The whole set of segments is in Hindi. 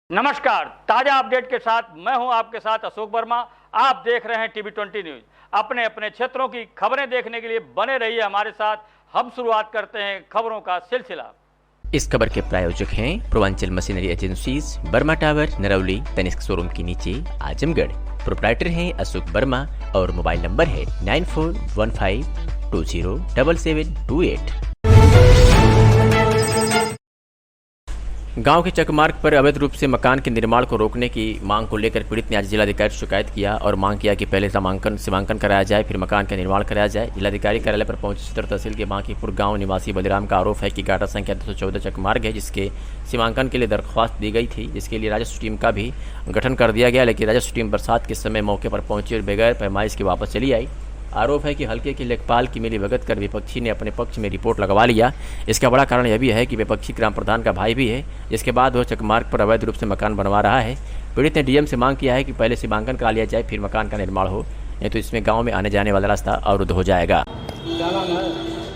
नमस्कार, ताजा अपडेट के साथ मैं हूं आपके साथ अशोक वर्मा। आप देख रहे हैं टीवी 20 न्यूज। अपने अपने क्षेत्रों की खबरें देखने के लिए बने रहिए हमारे साथ। हम शुरुआत करते हैं खबरों का सिलसिला। इस खबर के प्रायोजक हैं Purvanchal machinery agencies, Burma tower, Narauli, Tanishq showroom के नीचे, आजमगढ़। प्रोप्राइटर हैं अशोक वर्मा और मोबाइल नंबर है 9415207728। गांव के चकमार्ग पर अवैध रूप से मकान के निर्माण को रोकने की मांग को लेकर पीड़ित ने आज जिलाधिकारी से शिकायत किया और मांग किया कि पहले सीमांकन कराया जाए, फिर मकान का निर्माण कराया जाए। जिलाधिकारी कार्यालय पर पहुंचे सदर तहसील के बांकीपुर गांव निवासी बलिराम का आरोप है कि गाटा संख्या 214 चकमार्ग है जिसके सीमांकन के लिए दरख्वास्त दी गई थी, जिसके लिए राजस्व टीम का भी गठन कर दिया गया, लेकिन राजस्व टीम बरसात के समय मौके पर पहुंची और बगैर पैमाइश के वापस चली आई। आरोप है कि हल्के के लेखपाल की मिलीभगत कर विपक्षी ने अपने पक्ष में रिपोर्ट लगवा लिया। इसका बड़ा कारण यह भी है कि विपक्षी ग्राम प्रधान का भाई भी है, जिसके बाद वह चकमार्ग पर अवैध रूप से मकान बनवा रहा है। पीड़ित ने डीएम से मांग किया है कि पहले सीमांकन करा लिया जाए, फिर मकान का निर्माण हो, नहीं तो इसमें गाँव में आने जाने वाला रास्ता अवरुद्ध हो जाएगा।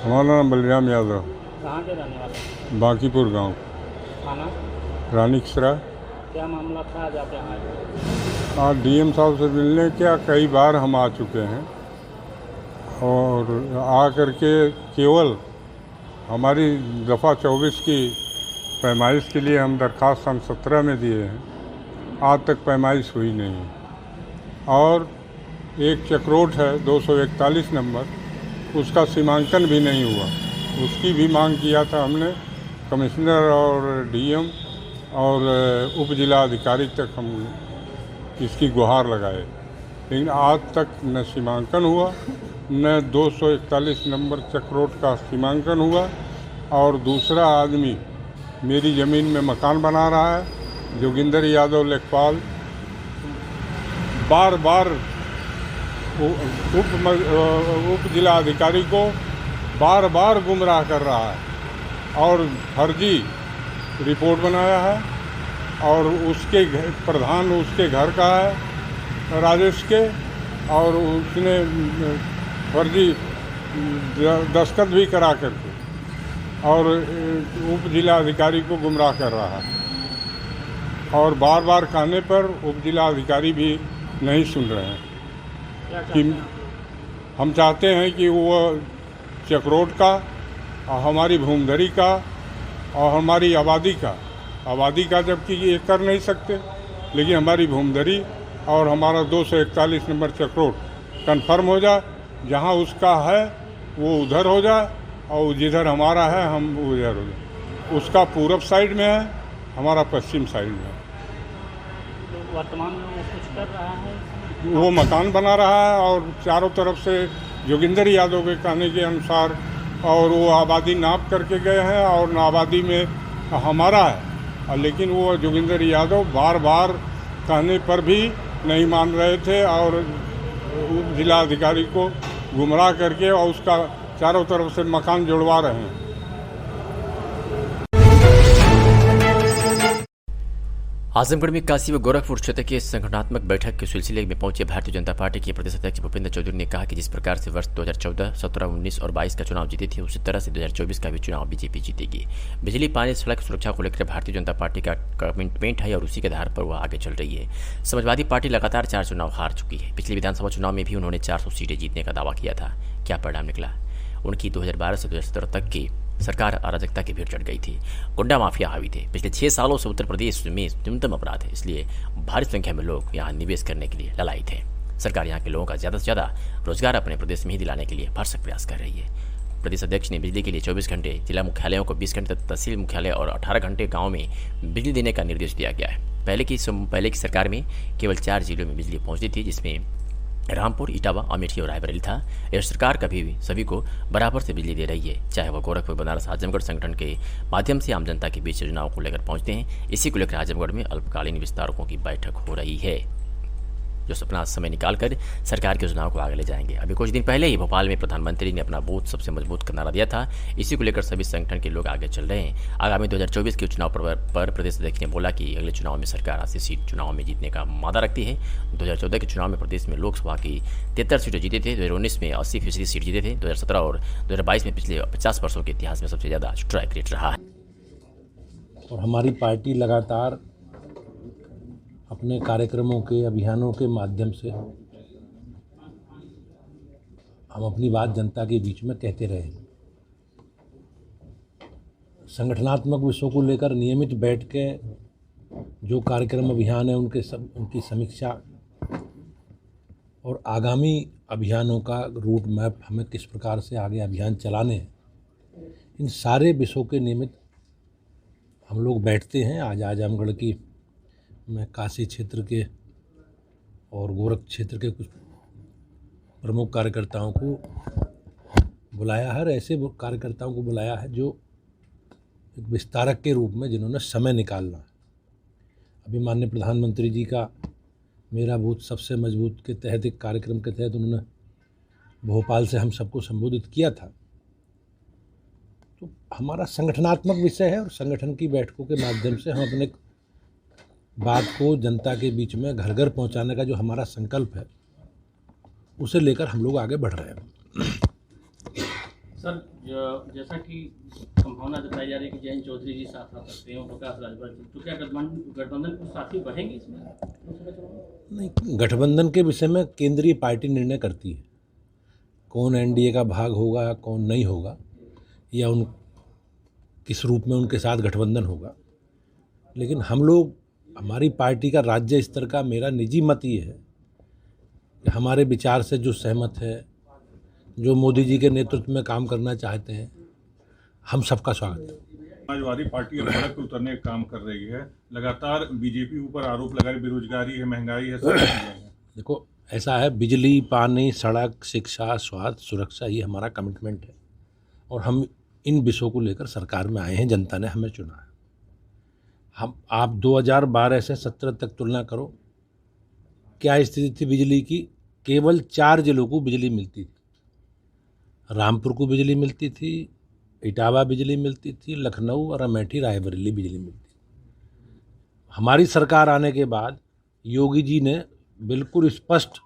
हमारा नाम बलिराम यादव। कहाँ के रहने वाले? बांकीपुर गांव, थाना? रानीसरा। क्या मामला था आज आप यहाँ आए? आज डीएम साहब से मिलने क्या कई बार हम आ चुके हैं और आ करके केवल हमारी दफ़ा 24 की पैमाइश के लिए हम दरख्वास्त सन 17 में दिए हैं, आज तक पैमाइश हुई नहीं। और एक चक्रोट है 241 नंबर, उसका सीमांकन भी नहीं हुआ, उसकी भी मांग किया था हमने। कमिश्नर और डीएम और उप जिला अधिकारी तक हम इसकी गुहार लगाए, लेकिन आज तक न सीमांकन हुआ, न 241 नंबर चक्रोट का सीमांकन हुआ। और दूसरा आदमी मेरी ज़मीन में मकान बना रहा है, जोगिंदर यादव लेखपाल, बार बार उप जिला अधिकारी को बार बार गुमराह कर रहा है और फर्जी रिपोर्ट बनाया है। और उसके प्रधान उसके घर का है राजेश के, और उसने फर्जी दस्तखत भी करा करके और उप जिला अधिकारी को गुमराह कर रहा है। और बार बार कहने पर उप जिला अधिकारी भी नहीं सुन रहे हैं कि हम चाहते हैं कि वो चक्रोट का और हमारी भूमधरी का और हमारी आबादी का जबकि ये कर नहीं सकते, लेकिन हमारी भूमधरी और हमारा 241 नंबर चक्रोट कन्फर्म हो जाए। जहाँ उसका है वो उधर हो जाए और जिधर हमारा है हम उधर हो जाए। उसका पूरब साइड में है, हमारा पश्चिम साइड में है। तो वर्तमान में वो कुछ कर रहा है? वो मकान बना रहा है और चारों तरफ से जोगिंदर यादव के कहने के अनुसार, और वो आबादी नाप करके गए हैं और आबादी में हमारा है, लेकिन वो जोगिंदर यादव बार बार कहने पर भी नहीं मान रहे थे और जिला अधिकारी को गुमराह करके और उसका चारों तरफ से मकान जुड़वा रहे हैं। आजमगढ़ में काशी व गोरखपुर क्षेत्र के संगठनात्मक बैठक के सिलसिले में पहुंचे भारतीय जनता पार्टी के प्रदेश अध्यक्ष भूपेंद्र चौधरी ने कहा कि जिस प्रकार से वर्ष 2014, 17, 19 और 22 का चुनाव जीते थे, उसी तरह से 2024 का भी चुनाव बीजेपी जीतेगी। बिजली, पानी, सड़क सुरक्षा को लेकर भारतीय जनता पार्टी का कमिटमेंट है और उसी के आधार पर वह आगे चल रही है। समाजवादी पार्टी लगातार 4 चुनाव हार चुकी है। पिछले विधानसभा चुनाव में भी उन्होंने 400 सीटें जीतने का दावा किया था। क्या परिणाम निकला? उनकी 2012 से 2017 तक की सरकार अराजकता की भीड़ चढ़ गई थी, गुंडा माफिया हावी थे। पिछले 6 सालों से उत्तर प्रदेश में न्यूनतम अपराध है, इसलिए भारी संख्या में लोग यहाँ निवेश करने के लिए ललायित थे। सरकार यहाँ के लोगों का ज़्यादा से ज़्यादा रोजगार अपने प्रदेश में ही दिलाने के लिए भरसक प्रयास कर रही है। प्रदेश अध्यक्ष ने बिजली के लिए 24 घंटे, जिला मुख्यालयों को 20 घंटे, तहसील मुख्यालय और 18 घंटे गाँव में बिजली देने का निर्देश दिया गया है। पहले की सरकार में केवल 4 जिलों में बिजली पहुँचती थी, जिसमें रामपुर, इटावा, अमेठी और रायबरेली था। यह सरकार कभी भी सभी को बराबर से बिजली दे रही है, चाहे वह गोरखपुर, बनारस, आजमगढ़ संगठन के माध्यम से आम जनता के बीच योजनाओं को लेकर पहुंचते हैं। इसी को लेकर आजमगढ़ में अल्पकालीन विस्तारकों की बैठक हो रही है, जो अपना समय निकालकर सरकार की योजनाओं को आगे ले जाएंगे। अभी कुछ दिन पहले ही भोपाल में प्रधानमंत्री ने अपना बूथ सबसे मजबूत का नारा दिया था। इसी को लेकर सभी संगठन के लोग आगे चल रहे हैं। आगामी 2024 के चुनाव पर प्रदेश अध्यक्ष ने बोला कि अगले चुनाव में सरकार 80 सीट चुनाव में जीतने का वादा रखती है। 2014 के चुनाव में प्रदेश में लोकसभा की 73 सीटें जीते थे, 2019 में 80% सीट जीते थे, 2017 और 2022 में पिछले 50 वर्षों के इतिहास में सबसे ज़्यादा स्ट्राइक रेट रहा है। और हमारी पार्टी लगातार अपने कार्यक्रमों के अभियानों के माध्यम से हम अपनी बात जनता के बीच में कहते रहे हैं। संगठनात्मक विषयों को लेकर नियमित बैठ के जो कार्यक्रम अभियान है उनकी समीक्षा और आगामी अभियानों का रूट मैप हमें किस प्रकार से आगे अभियान चलाने हैं, इन सारे विषयों के निमित्त हम लोग बैठते हैं। आज आजमगढ़ की मैं काशी क्षेत्र के और गोरख क्षेत्र के कुछ प्रमुख कार्यकर्ताओं को बुलाया है, ऐसे कार्यकर्ताओं को बुलाया है जो एक विस्तारक के रूप में जिन्होंने समय निकालना है। अभी माननीय प्रधानमंत्री जी का मेरा बूथ सबसे मजबूत के तहत एक कार्यक्रम के तहत उन्होंने भोपाल से हम सबको संबोधित किया था। तो हमारा संगठनात्मक विषय है और संगठन की बैठकों के माध्यम से हम अपने बात को जनता के बीच में घर घर पहुंचाने का जो हमारा संकल्प है उसे लेकर हम लोग आगे बढ़ रहे हैं। सर, जैसा कि संभावना जताई जा रही है कि जयंत चौधरी जी साथ आ सकते हैं, प्रकाश राजभर, तो क्या गठबंधन को साथी बढ़ेंगे इसमें? नहीं, गठबंधन के विषय में केंद्रीय पार्टी निर्णय करती है कौन एनडीए का भाग होगा, कौन नहीं होगा, या उन किस रूप में उनके साथ गठबंधन होगा। लेकिन हम लोग, हमारी पार्टी का राज्य स्तर का मेरा निजी मत ये है कि हमारे विचार से जो सहमत है, जो मोदी जी के नेतृत्व में काम करना चाहते हैं, हम सबका स्वागत है। समाजवादी पार्टी अब सड़क पर उतरने का काम कर रही है, लगातार बीजेपी ऊपर आरोप लगा रही, बेरोजगारी है, महंगाई है, सब चीजें हैं। देखो ऐसा है, बिजली, पानी, सड़क, शिक्षा, स्वास्थ्य, सुरक्षा, ये हमारा कमिटमेंट है और हम इन विषयों को लेकर सरकार में आए हैं। जनता ने हमें चुना है। आप 2012 से 17 तक तुलना करो, क्या स्थिति थी बिजली की? केवल 4 जिलों को बिजली मिलती थी। रामपुर को बिजली मिलती थी, इटावा बिजली मिलती थी, लखनऊ और अमेठी रायबरेली बिजली मिलती थी। हमारी सरकार आने के बाद योगी जी ने बिल्कुल स्पष्ट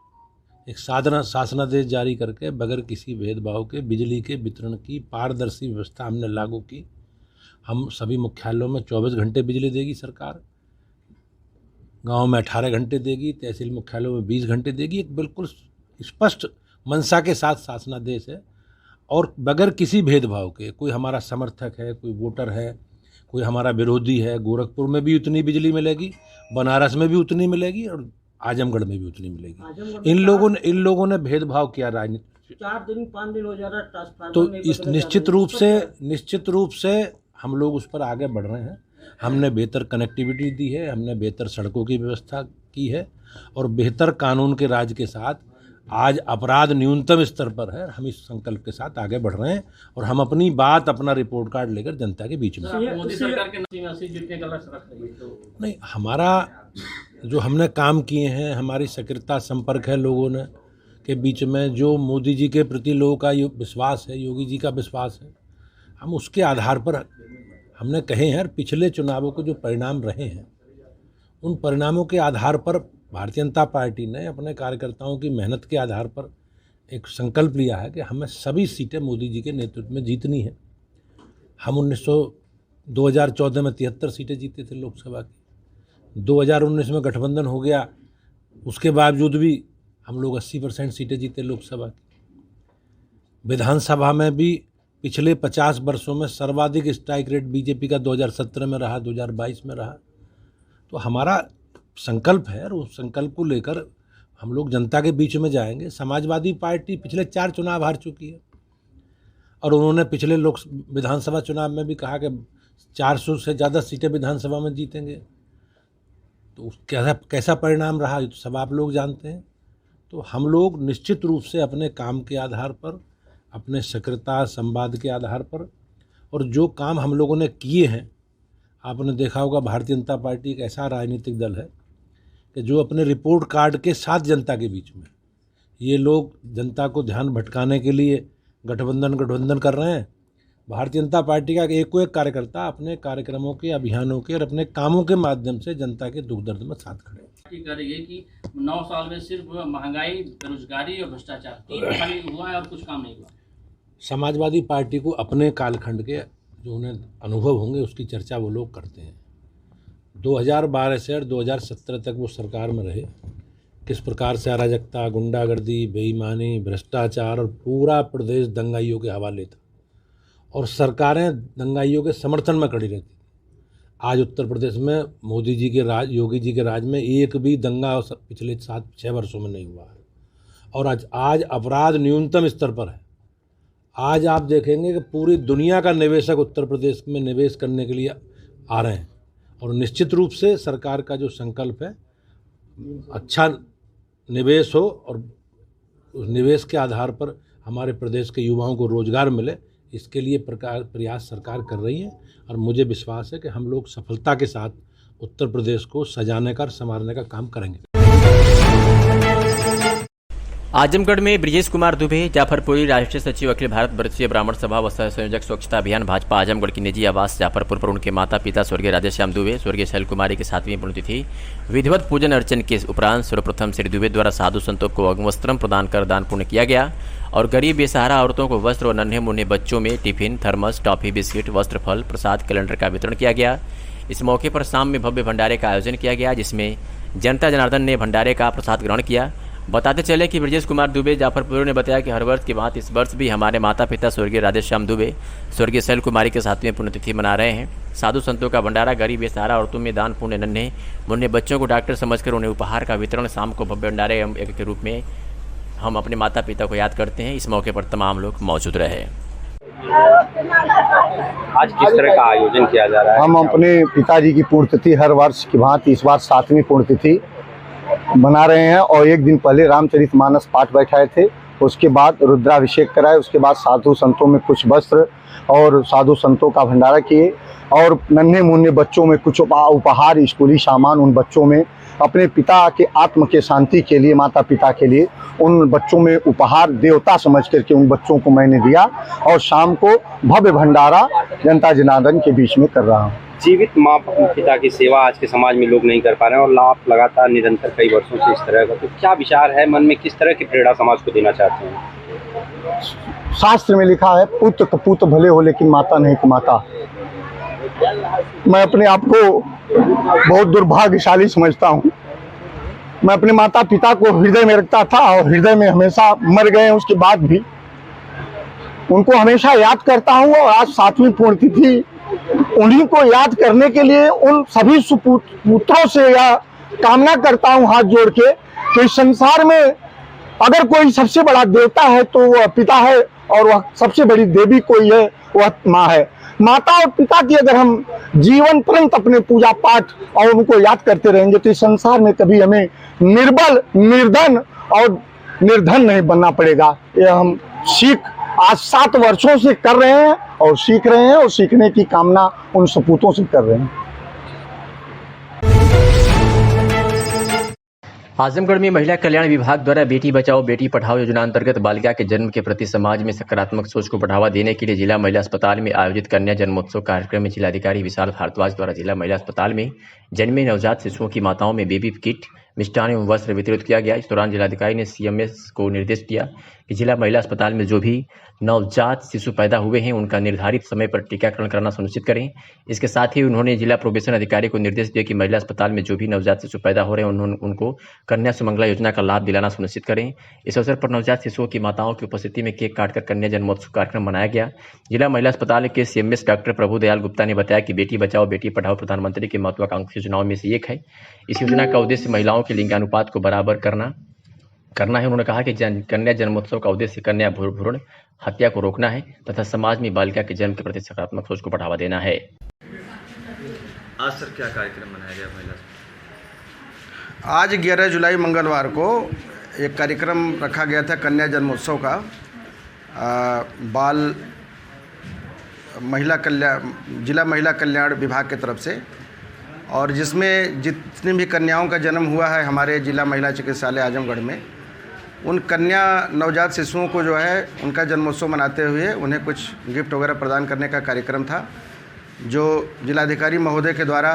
एक शासनादेश जारी करके बगैर किसी भेदभाव के बिजली के वितरण की पारदर्शी व्यवस्था हमने लागू की। हम सभी मुख्यालयों में 24 घंटे बिजली देगी सरकार, गांव में 18 घंटे देगी, तहसील मुख्यालयों में 20 घंटे देगी। एक बिल्कुल स्पष्ट मंशा के साथ शासनादेश है और बगैर किसी भेदभाव के। कोई हमारा समर्थक है, कोई वोटर है, कोई हमारा विरोधी है, गोरखपुर में भी उतनी बिजली मिलेगी, बनारस में भी उतनी मिलेगी और आजमगढ़ में भी उतनी मिलेगी। इन लोगों ने भेदभाव किया राजनीति। 4 दिन 5 दिन हो जा रहा है, तो इस निश्चित रूप से हम लोग उस पर आगे बढ़ रहे हैं। हमने बेहतर कनेक्टिविटी दी है, हमने बेहतर सड़कों की व्यवस्था की है और बेहतर कानून के राज के साथ आज अपराध न्यूनतम स्तर पर है। हम इस संकल्प के साथ आगे बढ़ रहे हैं और हम अपनी बात, अपना रिपोर्ट कार्ड लेकर जनता के बीच में। मोदी सरकार के 80 जीतने का लक्ष्य रख रही है तो नहीं, हमारा जो हमने काम किए हैं, हमारी सक्रियता संपर्क है लोगों ने के बीच में, जो मोदी जी के प्रति लोगों का विश्वास है, योगी जी का विश्वास है, हम उसके आधार पर हमने कहे हैं। पिछले चुनावों के जो परिणाम रहे हैं उन परिणामों के आधार पर भारतीय जनता पार्टी ने अपने कार्यकर्ताओं की मेहनत के आधार पर एक संकल्प लिया है कि हमें सभी सीटें मोदी जी के नेतृत्व में जीतनी है। हम 2014 में 73 सीटें जीते थे लोकसभा की। 2019 में गठबंधन हो गया, उसके बावजूद भी हम लोग 80% सीटें जीते लोकसभा की। विधानसभा में भी पिछले 50 वर्षों में सर्वाधिक स्ट्राइक रेट बीजेपी का 2017 में रहा, 2022 में रहा। तो हमारा संकल्प है और उस संकल्प को लेकर हम लोग जनता के बीच में जाएंगे। समाजवादी पार्टी पिछले 4 चुनाव हार चुकी है और उन्होंने पिछले विधानसभा चुनाव में भी कहा कि 400 से ज़्यादा सीटें विधानसभा में जीतेंगे। तो कैसा परिणाम रहा ये तो सब आप लोग जानते हैं। तो हम लोग निश्चित रूप से अपने काम के आधार पर, अपने सक्रियता संवाद के आधार पर और जो काम हम लोगों ने किए हैं, आपने देखा होगा भारतीय जनता पार्टी एक ऐसा राजनीतिक दल है कि जो अपने रिपोर्ट कार्ड के साथ जनता के बीच में, ये लोग जनता को ध्यान भटकाने के लिए गठबंधन कर रहे हैं। भारतीय जनता पार्टी का एक कार्यकर्ता अपने कार्यक्रमों के, अभियानों के और अपने कामों के माध्यम से जनता के दुख दर्द में साथ खड़े हैं। कह रही है कि 9 साल में सिर्फ महंगाई, बेरोजगारी और भ्रष्टाचार 3 खाली हुआ है और कुछ काम नहीं हुआ। समाजवादी पार्टी को अपने कालखंड के जो उन्हें अनुभव होंगे उसकी चर्चा वो लोग करते हैं। 2012 से और 2017 तक वो सरकार में रहे। किस प्रकार से अराजकता, गुंडागर्दी, बेईमानी, भ्रष्टाचार और पूरा प्रदेश दंगाइयों के हवाले था और सरकारें दंगाइयों के समर्थन में खड़ी रहती। आज उत्तर प्रदेश में मोदी जी के राज, योगी जी के राज में एक भी दंगा पिछले 7-6 वर्षों में नहीं हुआ है और आज अपराध न्यूनतम स्तर पर है। आज आप देखेंगे कि पूरी दुनिया का निवेशक उत्तर प्रदेश में निवेश करने के लिए आ रहे हैं और निश्चित रूप से सरकार का जो संकल्प है अच्छा निवेश हो और उस निवेश के आधार पर हमारे प्रदेश के युवाओं को रोजगार मिले, इसके लिए प्रयास सरकार कर रही है और मुझे विश्वास है कि हम लोग सफलता के साथ उत्तर प्रदेश को सजाने का और संवारने का काम करेंगे। आजमगढ़ में ब्रजेश कुमार दुबे, जाफरपुरी, राष्ट्रीय सचिव अखिल भारत वर्षीय ब्राह्मण सभा व सह संयोजक स्वच्छता अभियान भाजपा आजमगढ़ की निजी आवास जाफरपुर पर उनके माता पिता स्वर्गीय राधेश्याम दुबे, स्वर्गीय शैल कुमारी की 7वीं पुण्यतिथि विधिवत पूजन अर्चन के उपरांत सर्वप्रथम श्री दुबे द्वारा साधु संतों को अग्वस्त्रम प्रदान कर दान पुण्य किया गया और गरीब बेसहारा औरतों को वस्त्र और नन्हे मुन्ने बच्चों में टिफिन, थर्मस, टॉफी, बिस्किट, वस्त्र, फल, प्रसाद, कैलेंडर का वितरण किया गया। इस मौके पर शाम में भव्य भंडारे का आयोजन किया गया जिसमें जनता जनार्दन ने भंडारे का प्रसाद ग्रहण किया। बताते चले कि ब्रजेश कुमार दुबे जाफरपुर ने बताया कि हर वर्ष की बात इस वर्ष भी हमारे माता पिता स्वर्गीय राधेश्याम दुबे, स्वर्गीय शैल कुमारी के 7वीं पुण्यतिथि मना रहे हैं। साधु संतों का भंडारा, गरीब बेसहारा औरतों में दान पुण्य, नन्हे मुन्ने बच्चों को डॉक्टर समझकर उन्हें उपहार का वितरण, शाम को भव्य भंडारे के रूप में हम अपने माता पिता को याद करते हैं। इस मौके पर तमाम लोग मौजूद रहे। आज किस तरह का आयोजन किया जा रहा है? हम अपने पिताजी की पुण्यतिथि हर वर्ष की भांति इस बार 7वीं पुण्यतिथि मना रहे हैं और एक दिन पहले रामचरितमानस पाठ बैठाए थे, उसके बाद रुद्राभिषेक कराए, उसके बाद साधु संतों में कुछ वस्त्र और साधु संतों का भंडारा किए और नन्हे मुन्ने बच्चों में कुछ उपहार, स्कूली सामान उन बच्चों में अपने पिता के आत्म के शांति के लिए, माता पिता के लिए उन बच्चों में उपहार देवता समझ करके उन बच्चों को मैंने दिया और शाम को भव्य भंडारा जनता जनार्दन के बीच में कर रहा हूँ। जीवित माँ पिता की सेवा आज के समाज में लोग नहीं कर पा रहे हैं और आप लगातार निरंतर कई वर्षों से इस तरह का, तो क्या विचार है मन में, किस तरह की प्रेरणा समाज को देना चाहते हैं? शास्त्र में लिखा है पुत्र कपूत भले हो लेकिन माता नहीं कमाता। मैं अपने आप को बहुत दुर्भाग्यशाली समझता हूँ। मैं अपने माता पिता को हृदय में रखता था और हृदय में हमेशा मर गए, उसके बाद भी उनको हमेशा याद करता हूँ और आज 7वीं पुण्यतिथि उन्हीं को याद करने के लिए उन सभी सुपुत्रों से यह कामना करता हूँ हाथ जोड़ के कि संसार में अगर कोई सबसे बड़ा देवता है तो वह पिता है और वह सबसे बड़ी देवी कोई है वह माँ है। माता और पिता की अगर हम जीवन पर्यंत अपने पूजा पाठ और उनको याद करते रहेंगे तो इस संसार में कभी हमें निर्बल, निर्धन और निर्धन नहीं बनना पड़ेगा। यह हम सीख आज 7 वर्षों से कर रहे हैं और सीख रहे हैं और सीखने की कामना उन सपूतों से कर रहे हैं। आजमगढ़ में महिला कल्याण विभाग द्वारा बेटी बचाओ बेटी पढ़ाओ योजना अंतर्गत बालिका के जन्म के प्रति समाज में सकारात्मक सोच को बढ़ावा देने के लिए जिला महिला अस्पताल में आयोजित कन्या जन्मोत्सव कार्यक्रम में जिलाधिकारी विशाल भारद्वाज द्वारा जिला महिला अस्पताल में जन्मे नवजात शिशुओं की माताओं में बेबी किट, मिष्ठान एवं वस्त्र वितरित किया गया। इस दौरान जिलाधिकारी ने सीएमएस को निर्देश दिया कि जिला महिला अस्पताल में जो भी नवजात शिशु पैदा हुए हैं उनका निर्धारित समय पर टीकाकरण करना सुनिश्चित करें। इसके साथ ही उन्होंने जिला प्रोबेशन अधिकारी को निर्देश दिया कि महिला अस्पताल में जो भी नवजात शिशु पैदा हो रहे हैं उनको कन्या सुमंगला योजना का लाभ दिलाना सुनिश्चित करें। इस अवसर पर नवजात शिशुओं की माताओं की उपस्थिति में केक काटकर कन्या जन्मोत्सव कार्यक्रम मनाया गया। जिला महिला अस्पताल के सीएमएस डॉक्टर प्रभु दयाल गुप्ता ने बताया कि बेटी बचाओ बेटी पढ़ाओ प्रधानमंत्री की महत्वाकांक्षी योजनाओं में से एक है। इस योजना का उद्देश्य महिलाओं के लिंगानुपात को बराबर करना है। उन्होंने कहा कि कन्या जन्मोत्सव का उद्देश्य कन्या भ्रूण हत्या को रोकना है तथा समाज में बालिका के जन्म के प्रति सकारात्मक सोच को बढ़ावा देना है। आज सर क्या कार्यक्रम मनाया गया महिला? आज 11 जुलाई मंगलवार को एक कार्यक्रम रखा गया था कन्या जन्मोत्सव का जिला महिला कल्याण विभाग की तरफ से, और जिसमें जितनी भी कन्याओं का जन्म हुआ है हमारे जिला महिला चिकित्सालय आजमगढ़ में, उन कन्या नवजात शिशुओं को जो है उनका जन्मोत्सव मनाते हुए उन्हें कुछ गिफ्ट वगैरह प्रदान करने का कार्यक्रम था, जो जिलाधिकारी महोदय के द्वारा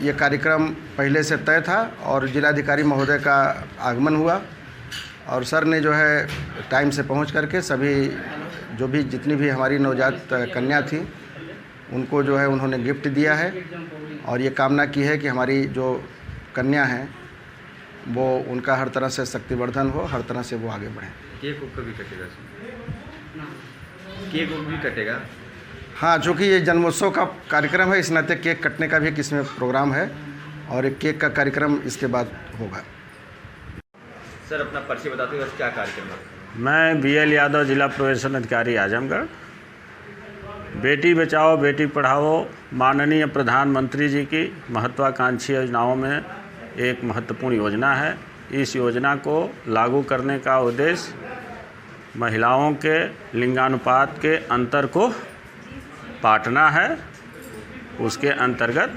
ये कार्यक्रम पहले से तय था और जिलाधिकारी महोदय का आगमन हुआ और सर ने जो है टाइम से पहुंच करके सभी जो भी जितनी भी हमारी नवजात कन्या थी उनको जो है उन्होंने गिफ्ट दिया है और ये कामना की है कि हमारी जो कन्या हैं वो उनका हर तरह से शक्तिवर्धन हो, हर तरह से वो आगे बढ़ें। केक उक भी कटेगा केक उक भी कटेगा? हाँ, चूँकि ये जन्मोत्सव का कार्यक्रम है इस नाते केक कटने का भी एक इसमें प्रोग्राम है और एक केक का कार्यक्रम इसके बाद होगा। सर अपना परिचय बताते हुए क्या कार्यक्रम है? मैं BL यादव, जिला प्रोबेशन अधिकारी आजमगढ़। बेटी बचाओ बेटी पढ़ाओ माननीय प्रधानमंत्री जी की महत्वाकांक्षी योजनाओं में एक महत्वपूर्ण योजना है। इस योजना को लागू करने का उद्देश्य महिलाओं के लिंगानुपात के अंतर को पाटना है। उसके अंतर्गत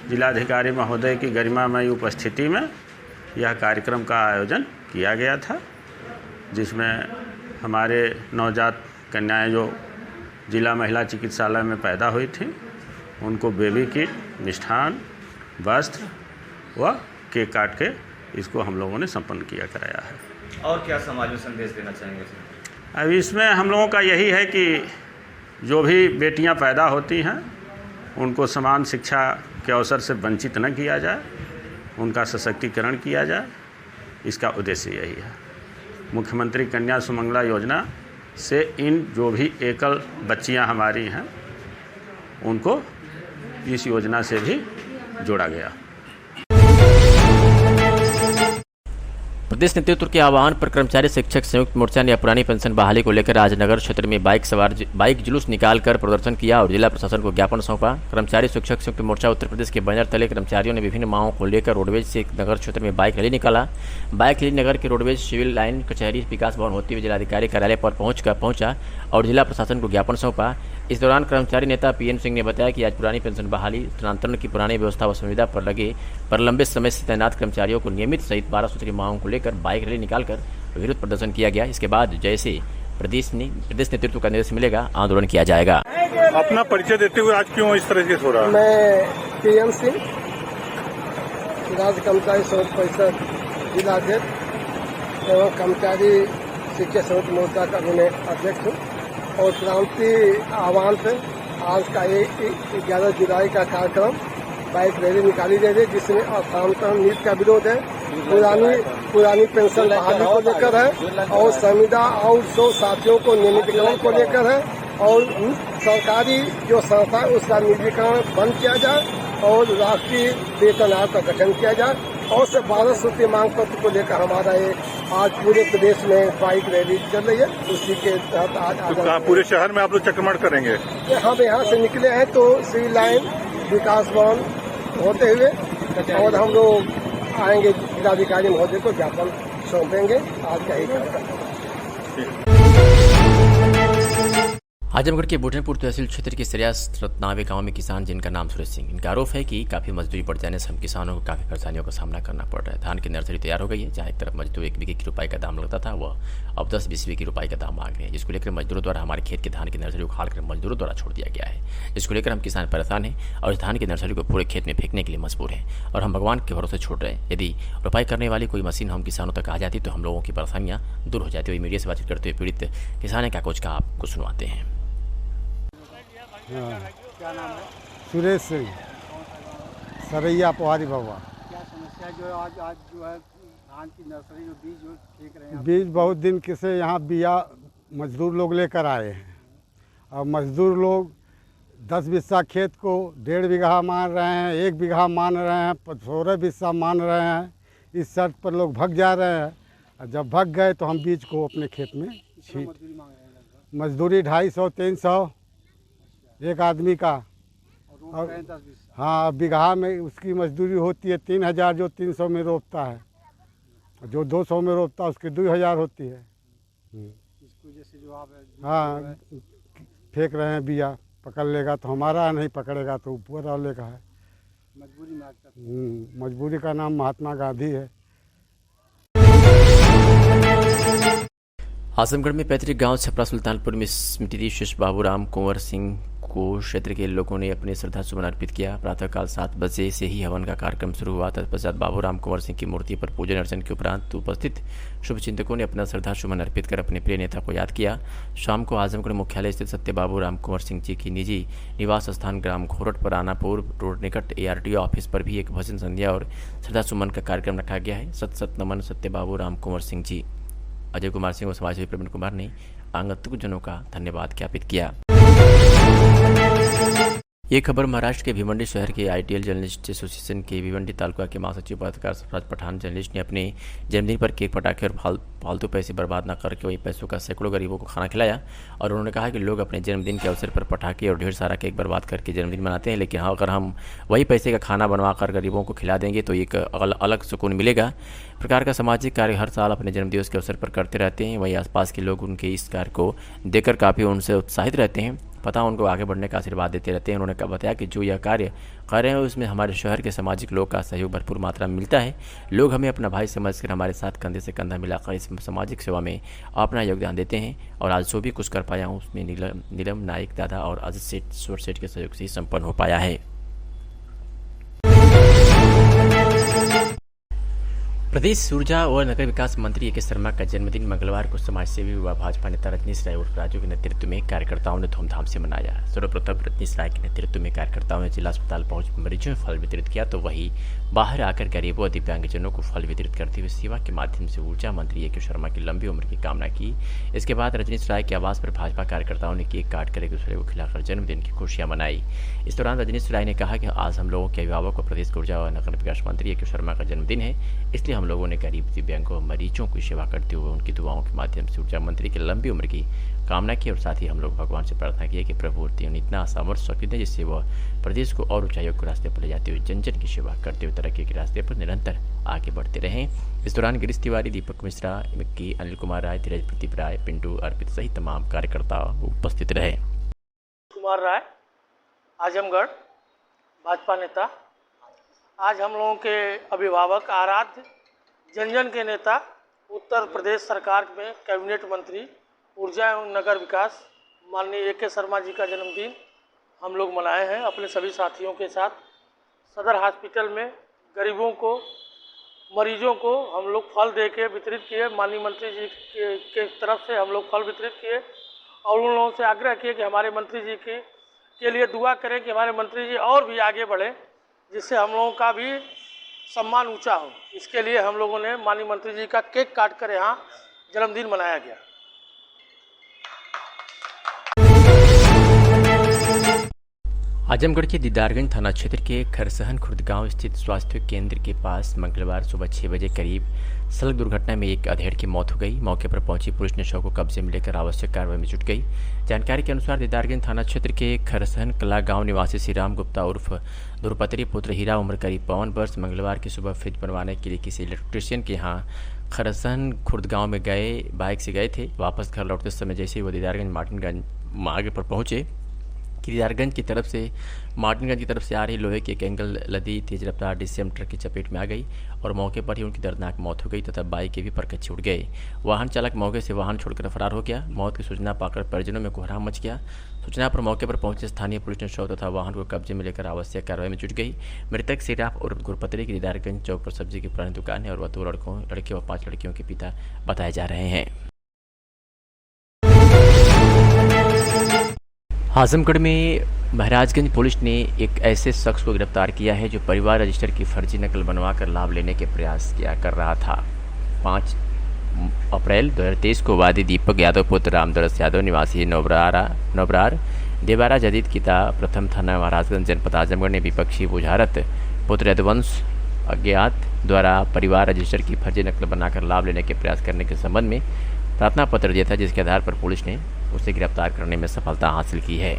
जिलाधिकारी महोदय की गरिमामयी उपस्थिति में यह कार्यक्रम का आयोजन किया गया था, जिसमें हमारे नवजात कन्याएं जो जिला महिला चिकित्सालय में पैदा हुई थी उनको बेबी किट, मिष्ठान, वस्त्र व केक काट के इसको हम लोगों ने संपन्न किया कराया है। और क्या समाज में संदेश देना चाहेंगे? अब इसमें हम लोगों का यही है कि जो भी बेटियां पैदा होती हैं उनको समान शिक्षा के अवसर से वंचित न किया जाए, उनका सशक्तिकरण किया जाए। इसका उद्देश्य यही है। मुख्यमंत्री कन्या सुमंगला योजना से इन जो भी एकल बच्चियां हमारी हैं उनको इस योजना से भी जोड़ा गया। प्रदेश नेतृत्व के आह्वान पर कर्मचारी शिक्षक संयुक्त मोर्चा ने पुरानी पेंशन बहाली को लेकर राजनगर क्षेत्र में बाइक जुलूस निकालकर प्रदर्शन किया और जिला प्रशासन को ज्ञापन सौंपा। कर्मचारी शिक्षक संयुक्त मोर्चा उत्तर प्रदेश के बैनर तले कर्मचारियों ने विभिन्न मांगों को लेकर रोडवेज से नगर क्षेत्र में बाइक रैली निकाला। बाइक रैली नगर के रोडवेज सिविल लाइन कचहरी विकास भवन होते हुए जिलाधिकारी कार्यालय पर पहुंचा और जिला प्रशासन को ज्ञापन सौंपा। इस दौरान कर्मचारी नेता PN सिंह ने बताया कि आज पुरानी पेंशन बहाली, स्थानांतरण की पुरानी व्यवस्था व संविदा पर लंबे समय से तैनात कर्मचारियों को नियमित सहित 12 सूत्री मांगों को लेकर बाइक रैली निकालकर विरोध प्रदर्शन किया गया। इसके बाद जैसे प्रदेश नेतृत्व का निर्देश मिलेगा आंदोलन किया जाएगा। अपना परिचय देते हुए आज क्यों इस तरह से हो रहा है? मैं PM सिंह, राज्य कर्मचारी संयुक्त परिषद जिलाध्यक्ष एवं कर्मचारी शिक्षक संयुक्त मोर्चा का मैं अध्यक्ष हूँ और क्रांति आह्वान से आज का 11 जुलाई का कार्यक्रम बाइक रैली निकाली गई है, जिसमें स्थानांतरण नीति का विरोध है, पुरानी पेंशन बहाली को लेकर है और संविदा आउटसोर्स साथियों को नियमितीकरण को लेकर है और सरकारी जो संस्था है उसका निजीकरण बंद किया जाए और राष्ट्रीय वेतन आयोग का गठन किया जाए और से 12 सूत्री मांग पत्र को लेकर हमारा आज पूरे प्रदेश में बाइक रैली चल रही है। उसी के तहत आज पूरे शहर में आप लोग चक्रमण करेंगे? हम यहाँ से निकले हैं तो सिविल लाइन विकास भवन होते हुए और हम लोग आएंगे, जिलाधिकारी महोदय को ज्ञापन सौंपेंगे। आज का ही कार्यक्रम। आजमगढ़ के बुढ़नपुर तहसील क्षेत्र के सरियास रत्नावे गांव में किसान जिनका नाम सुरेश सिंह, इनका आरोप है कि काफी मजदूरी बढ़ जाने से हम किसानों को काफी परेशानियों का सामना करना पड़ रहा है। धान की नर्सरी तैयार हो गई है, जहां एक तरफ मजदूर 1 बीघे की रुपये का दाम लगता था वह अब 10-20 बीघे की रुपये का दाम मांग रहे हैं, जिसको लेकर मजदूरों द्वारा हमारे खेत की धान की नर्सरी उखाड़ कर मजदूरों द्वारा छोड़ दिया गया है, जिसको लेकर हम किसान परेशान हैं और इस धान की नर्सरी को पूरे खेत में फेंकने के लिए मजबूर हैं और हम भगवान के भरोसे छोड़ रहे हैं। यदि रुपये करने वाली कोई मशीन हम किसानों तक आ जाती तो हम लोगों की परेशानियां दूर हो जाती। वही मीडिया से बातचीत करते हुए पीड़ित किसान ने क्या कुछ कहा आपको सुनवाते हैं। क्या नाम है? सुरेश सिंह, सरैया पोहारी बाबा। क्या समस्या जो आज जो है धान की नर्सरी जो बीज जो फेंक रहे हैं? बीज बहुत दिन से यहाँ बिया मजदूर लोग लेकर आए हैं और मजदूर लोग 10 बिस्सा खेत को 1.5 बीघा मान रहे हैं, 1 बीघा मान रहे हैं, 16 बिस्सा मान रहे हैं। इस शर्त पर लोग भाग जा रहे हैं और जब भाग गए तो हम बीज को अपने खेत में छीट। मजदूरी 250-300 एक आदमी का और हाँ बीघा में उसकी मजदूरी होती है 3000, जो 300 में रोपता है, जो 200 में रोपता है उसकी 2000 होती है। इसकी वजह से जो आप हाँ फेंक रहे हैं बिया, पकड़ लेगा तो हमारा, नहीं पकड़ेगा तो ऊपर वाले का है। मजबूरी में आज मजबूरी का नाम महात्मा गांधी है। आजमगढ़ में पैतृक गांव छपरा सुल्तानपुर में स्मृति शिष्य बाबूराम कुंवर सिंह को क्षेत्र के लोगों ने अपने श्रद्धा सुमन अर्पित किया। प्रातःकाल 7 बजे से ही हवन का कार्यक्रम शुरू हुआ। तत्पश्चात बाबूराम कुंवर सिंह की मूर्ति पर पूजन अर्चन के उपरांत उपस्थित शुभचिंतकों ने अपना श्रद्धा सुमन अर्पित कर अपने प्रिय नेता को याद किया। शाम को आजमगढ़ मुख्यालय स्थित सत्य बाबूराम कुंवर सिंह जी की निजी निवास स्थान ग्राम घोरट पर आनापुर रोड निकट ARTO ऑफिस पर भी एक भजन संध्या और श्रद्धा सुमन का कार्यक्रम रखा गया है। सत सत नमन सत्य बाबूराम कुंवर सिंह जी। अजय कुमार सिंह और समाजसेवी प्रवीण कुमार ने आगंतुकजनों का धन्यवाद ज्ञापित किया। ये खबर महाराष्ट्र के भिवंडी शहर के ITL जर्नलिस्ट एसोसिएशन के भिवंडी तालुका के महासचिव पत्रकार सरफराज पठान जर्नलिस्ट ने अपने जन्मदिन पर केक पटाखे और फालतू पैसे बर्बाद न करके वही पैसों का सैकड़ों गरीबों को खाना खिलाया। और उन्होंने कहा कि लोग अपने जन्मदिन के अवसर पर पटाखे और ढेर सारा केक बर्बाद करके जन्मदिन मनाते हैं, लेकिन हाँ, अगर हम वही पैसे का खाना बनवा कर गरीबों को खिला देंगे तो एक अलग सुकून मिलेगा। प्रकार का सामाजिक कार्य हर साल अपने जन्मदिवस के अवसर पर करते रहते हैं। वहीं आसपास के लोग उनके इस कार्य को देखकर काफ़ी उनसे उत्साहित रहते हैं, पता उनको आगे बढ़ने का आशीर्वाद देते रहते हैं। उन्होंने बताया कि जो यह कार्य कर रहे हैं उसमें हमारे शहर के सामाजिक लोग का सहयोग भरपूर मात्रा में मिलता है। लोग हमें अपना भाई समझकर हमारे साथ कंधे से कंधा मिलाकर इस सामाजिक सेवा में अपना योगदान देते हैं। और आज जो भी कुछ कर पाया हूँ उसमें नीलम नाइक दादा और अजित सेठ स्वर सेठ के सहयोग से ही संपन्न हो पाया है। प्रदेश ऊर्जा और नगर विकास मंत्री A.K. शर्मा का जन्मदिन मंगलवार को समाजसेवी व भाजपा नेता रजनीश राय उर्फ राजू के नेतृत्व में कार्यकर्ताओं ने धूमधाम से मनाया। सर्वप्रथम रजनीश राय के नेतृत्व में कार्यकर्ताओं ने जिला अस्पताल पहुंच मरीजों में फल वितरित किया, तो वहीं बाहर आकर गरीबों और दिव्यांगजनों को फल वितरित करते हुए सेवा के माध्यम से ऊर्जा मंत्री A.K. शर्मा की लंबी उम्र की कामना की। इसके बाद रजनीश राय के आवास पर भाजपा कार्यकर्ताओं ने केक काटकर एक दूसरे को खिलाकर जन्मदिन की खुशियां मनाई। इस दौरान रजनीश राय ने कहा कि आज हम लोगों के अभिभावक और प्रदेश के ऊर्जा और नगर विकास मंत्री A.K. शर्मा का जन्मदिन है, इसलिए हम लोगों ने गरीब दिव्यांगों और मरीजों की सेवा करते हुए उनकी दुआओं के माध्यम से ऊर्जा मंत्री की लंबी उम्र की कामना की। और साथ ही हम लोग भगवान से प्रार्थना की कि प्रभु उन्हें इतना सामर्थ्य शक्ति दें जिससे वह प्रदेश को और ऊंचाइयों के रास्ते पर ले जाते हुए जन जन की सेवा करते हुए तरक्की के रास्ते पर निरंतर आगे बढ़ते रहें। इस दौरान गिरीश तिवारी, दीपक मिश्रा, मिक्की, अनिल कुमार राय, धीरज प्रदीप राय, पिंटू, अर्पित सहित तमाम कार्यकर्ता उपस्थित रहे। कुमार राय, आजमगढ़ भाजपा नेता। आज हम लोगों के अभिभावक, आराध्य, जन जन के नेता, उत्तर प्रदेश सरकार में कैबिनेट मंत्री ऊर्जा एवं नगर विकास माननीय A.K. शर्मा जी का जन्मदिन हम लोग मनाए हैं अपने सभी साथियों के साथ। सदर हॉस्पिटल में गरीबों को, मरीजों को हम लोग फल दे के वितरित किए। माननीय मंत्री जी के तरफ से हम लोग फल वितरित किए और उन लोगों से आग्रह किए कि हमारे मंत्री जी के लिए दुआ करें कि हमारे मंत्री जी और भी आगे बढ़ें, जिससे हम लोगों का भी सम्मान ऊंचा हो। इसके लिए हम लोगों ने माननीय मंत्री जी का केक काट कर यहाँ जन्मदिन मनाया गया। आजमगढ़ के दीदारगंज थाना क्षेत्र के खरसहन खुर्द गांव स्थित स्वास्थ्य केंद्र के पास मंगलवार सुबह 6 बजे करीब सड़क दुर्घटना में एक अधेड़ की मौत हो गई। मौके पर पहुंची पुलिस ने शव को कब्जे में लेकर आवश्यक कार्रवाई में जुट गई। जानकारी के अनुसार दीदारगंज थाना क्षेत्र के खरसहन कला गांव निवासी श्री राम गुप्ता उर्फ धुरपत्री पुत्र हीरा उम्र करीब 52 वर्ष मंगलवार की सुबह फ्रिज बनवाने के लिए किसी इलेक्ट्रीशियन के यहाँ खरसहन खुर्द गाँव में बाइक से गए थे। वापस घर लौटते समय जैसे ही वो दीदारगंज मार्टिनगंज मार्ग पर पहुंचे, दीदारगंज की तरफ से मार्टिनगंज की तरफ से आ रही लोहे की एक एंगल लदी तेज रफ्तार DCM ट्रक की चपेट में आ गई और मौके पर ही उनकी दर्दनाक मौत हो गई तथा बाइक के भी परखच छूट गए। वाहन चालक मौके से वाहन छोड़कर फरार हो गया। मौत की सूचना पाकर परिजनों में कोहराम मच गया। सूचना पर मौके पर पहुंचे स्थानीय पुलिस ने शव तथा वाहन को कब्जे में लेकर आवश्यक कार्रवाई में जुट गई। मृतक सिराफ और गुरपत्री की दीदारगंज चौक पर सब्जी की पुरानी दुकान है और वह 2 लड़के और 5 लड़कियों के पिता बताए जा रहे हैं। आजमगढ़ में महाराजगंज पुलिस ने एक ऐसे शख्स को गिरफ्तार किया है जो परिवार रजिस्टर की फर्जी नकल बनवाकर लाभ लेने के प्रयास कर रहा था। 5 अप्रैल 2023 को वादी दीपक यादव पुत्र रामदरस यादव निवासी नवरार देवारा जदीद किता प्रथम थाना महाराजगंज जनपद आजमगढ़ ने विपक्षी बुझारत पुत्र यदुवंश अज्ञात द्वारा परिवार रजिस्टर की फर्जी नकल बनाकर लाभ लेने के प्रयास करने के संबंध में प्रार्थना पत्र दिया था, जिसके आधार पर पुलिस ने उसे गिरफ्तार करने में सफलता हासिल की है।